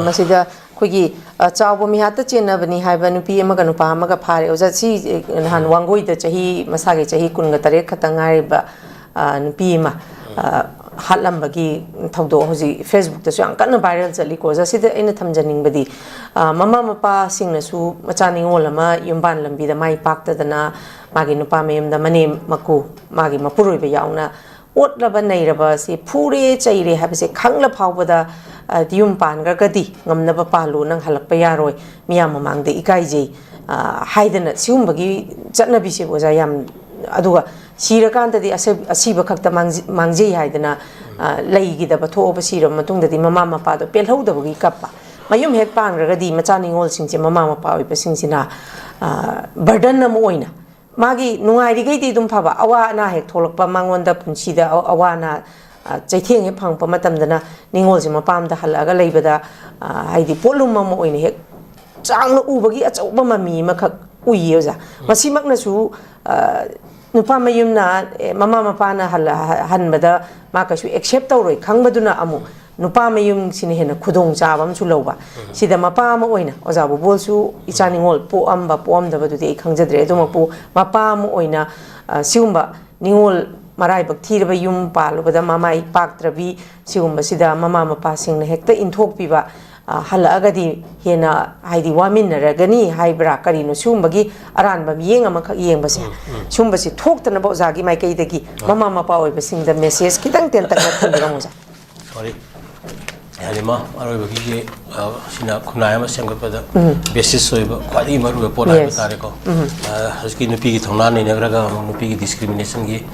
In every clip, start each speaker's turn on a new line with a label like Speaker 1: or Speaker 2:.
Speaker 1: masida khoi chawbo mi hata chena bani haiba nupi amaga nupa amaga phare oja si han wangoi da chahi masage chahi kunga tare khatangai ba nupi ma hatlambagi thaudo hoji Facebook da yang kana viral chali ko ja sida aina thamjaning badi mama mapa singna su machani ngolama yumban lambi da mai pakta dana magi nupa mem da mane maku magi mapuroi ba yauna otlaba nairaba se phure chaire habse khangla phawbada dium pan gadi ngamnaba palu nang halakpa yaroi miyam mamangde ikaije haidana siumbagi chatnabi se boja yam aduga sirakan tadi asiba khakta mangje haidana leigi da batho ba sira matung dadi mama mapa do pelhau da bagi kappa mayum hek pan gadi machani ngol singche mama mapa oi pasingsina burden na moina magi nungai ri gei dum phaba awa na hek tholakpa mangonda punchida awa na chaitheng he phangpa matamdana ningol ji mapam da halaga leibada haidi polum mama oine hek changna ubagi achauba mami makhak uyoja masimakna su nupa mayumna mama mapana hanbada ma kasu accept tawroi khangbaduna amu nupa mayum sine hena khudong chabam su loba sida mapa ma oina oja bubol su ichani ngol po amba po am da badu de khangjadre duma po mapa ma oina siumba ningol marai bak thirba yum palubada mama I paktrabi siumba sida mama mapa singna hekta inthok piba halagadi hena haidi wamin ragani haibra karino sumbagi aranba yeng ama khak yeng base sumbasi thoktana bo jagi mai kai dagi mama mapa oi basing da message kitang ten tak thundira moja
Speaker 2: sorry Halima aroi bagi sina khunai ma semgapada basis soiba khwadi maru pora batare ko haski nupi gi thona nei nagraga nupi gi discrimination gi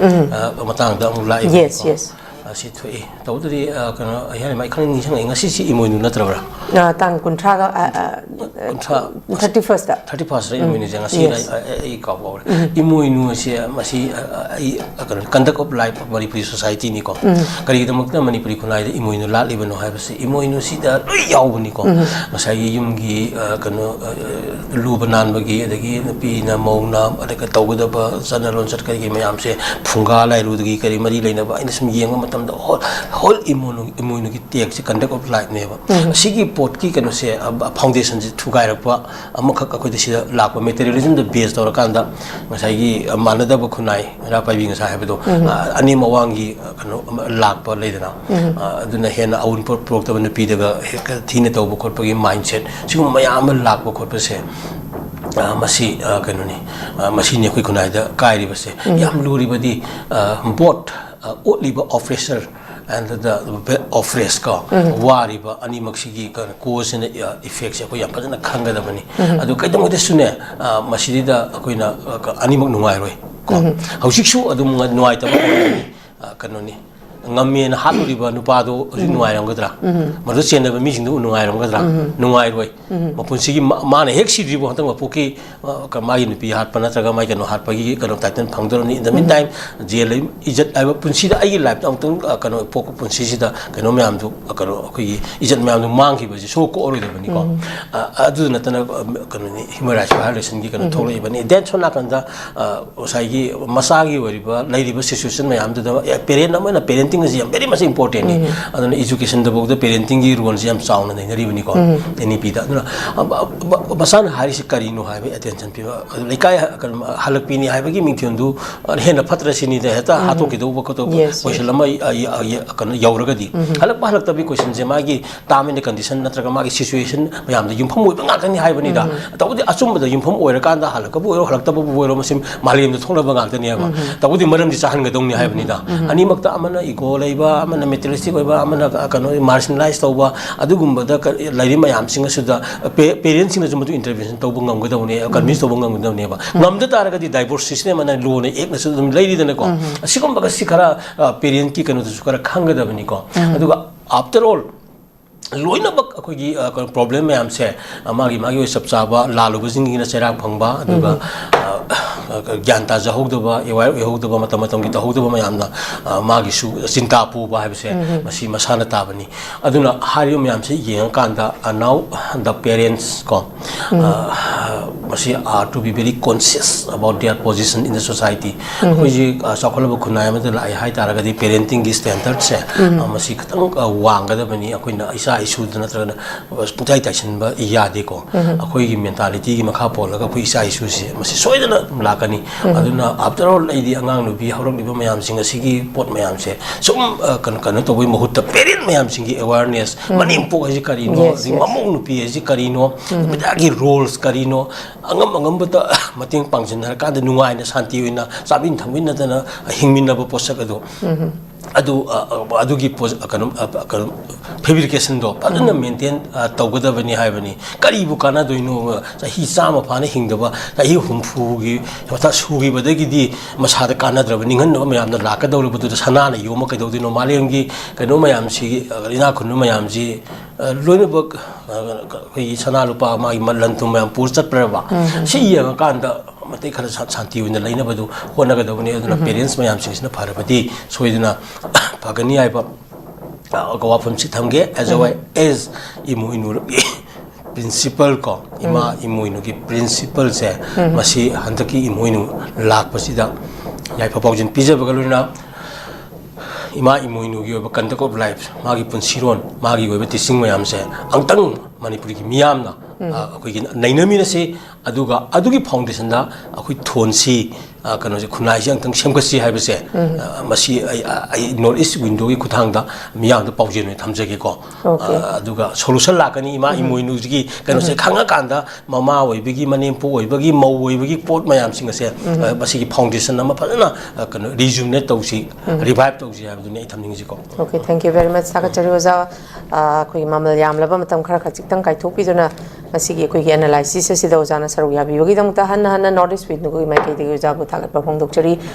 Speaker 2: matang da mu lai
Speaker 1: yes
Speaker 2: si thui tawdri kana ayani mai khang ni sang ngasi si imoinu natrabra
Speaker 1: tang kuntra ga 31st
Speaker 2: imoinu jang si ai ka ba imoinu si masi ai conduct of life of manipuri society ni ko kari da makna manipuri khunai da imoinu la libano ha basi imoinu si da loi yaw bani ko masai yum gi kana lu banan bagi adagi napi na mauna adaka tawda ba sanalon sat kari mayam se phunga lai ru gi kari mari leina ba ina sum yeng the whole immunity takes conduct of life neva sigi pot ki kano se foundation ji thugai rakpa amakha ka khoi sida lakpa materialism the base tor kanda ngasai gi manada ba khunai ra pai bi ngasai habdo ani mawangi kano lakpa leidana aduna hena aun por prokta ban pi daga thine tawba khotpa gi mindset sigum mayam lakpa khotpa se masi kanoni masi ne khoi khunai da kai ri base yam luri badi bot Oliba officer and the office ka wariba ani maksigi ka cause and effects ko yam kana khanga da bani adu kaidam de sune masidi da koina ani mak nungai roi ko hausik su adu nuai ta kanoni ngamen haturiba nupa do nuai ram gadra madu chen da mi sing du nuai ram gadra nuai roi mapunsigi ma ne hek sidri bo hantang mapuki ka mai nupi hat pana traga mai kano hat pagi kano titan phangdor ni in the meantime jail ijat ai punsi da ai life tang tung kano pok punsi sida kano me am du kano ki ijat me am du mang ki ba so ko ori da bani ko adu na tan kano ni human rights violation gi kano thole bani that so na kan da osai gi masagi ori ba lai ri ba situation me am da parent na parent is very much important. Education the book the parenting rules jam sound and the ko any pita. Basan Haris Karino have attention people like Halapini have a giving to Hena Patrasini the Heta Hatoki Bokoto Poshalama Yauragadi. Halapalata questions Magi time in the condition Natragamagi situation I am the Yumpum not any Hivanida. That would assume the Yumpum or Kanda Halakabu Halakabu Maliam the Tonga that would the Madam Disahanga Doni Hivanida. Animakta Amana go labor, I'm a materialistic, I'm a marginalized over Adugumba, Lady Mayam singer should parents in the intervention to Bungam with the convinced of Bungam with the neighbor. Nam the Targa, the divorce system and loan, lady than a go. A second Sikara, parent kick and the Sukara Kanga the Venico. After all, Loina Bak problem, I am say, Magi Magi Subsaba, Lalu was in a Serap Pangba, Ganta Zahodova, Ehodova Matamatam, Gitahodova Mayamna, Magisu, Sintapu, Bibse, Masi Masana Tabani. Aduna Harium Yamsi, Yankanda, and now the parents come. masi are to be very conscious about their position in the society. Hoji sakolaba kunai amada lai hai taragadi parenting gi standard se masi katang wangada bani akoina isa isu dana trana puntai taishan ba iyade ko akoi gi mentality gi makha polaga koi isa isu se masi soidana lakani aduna after all idi angang nu bi horok liba mayam singa sigi pot mayam se sum kan to boi mahutta parent mayam singi awareness manimpo ji karino di mamong nu pi ji karino midagi roles karino angam bata mating pangsin har ka da nungai na santi wina sabin thamin na dana hingmin na bo posak adugi fabrication do padana maintain tawgada bani hai bani kari bu kana doino hi sama phane hingdaba hi humfu gi mata sugi badagi di masada kana draba ningan no mayam na laka dawlu budu sana na yoma ka dawdino malem gi kano mayam si ina khunu mayam ji loina bak hi sana lupa ma malan tu mayam pur chat praba si ya kanda mate khara shanti wina laina badu hona ga dawni aduna parents mayam sing na pharapati soidina pagani ai ba gawa phum si thamge as a way as imu inu principal ko ima imu inu ki principal se masi handaki imu inu lak pasida yai phapawjin pija bagaluna ima imu inu gi ba conduct of life magi punsiron magi oiba teaching mayam se angtang manipuri ki miyam na akoi gi nainami na se adugi foundation da akoi thonsi kano je khunai jang tang semkasi haibase masi ai north east window gi kuthang da miyang da pawjen me thamjage ko aduga solution lakani ima imoinu gi kano se khanga kanda mama oibagi manimpu oibagi mau oibagi pot mayam singa se masi gi foundation ama phana kano rejuvenate tawsi revive tawsi habu ne thamning ji ko.
Speaker 1: Okay, thank you very much sakachari oza khoi mamal yam laba matam khara khachik tang kai thopi dona masi gi khoi gi analysis se da oza na saru ya bi yogi dang ta han north east window gi mai kai de oza bu thagat pa phong dokchari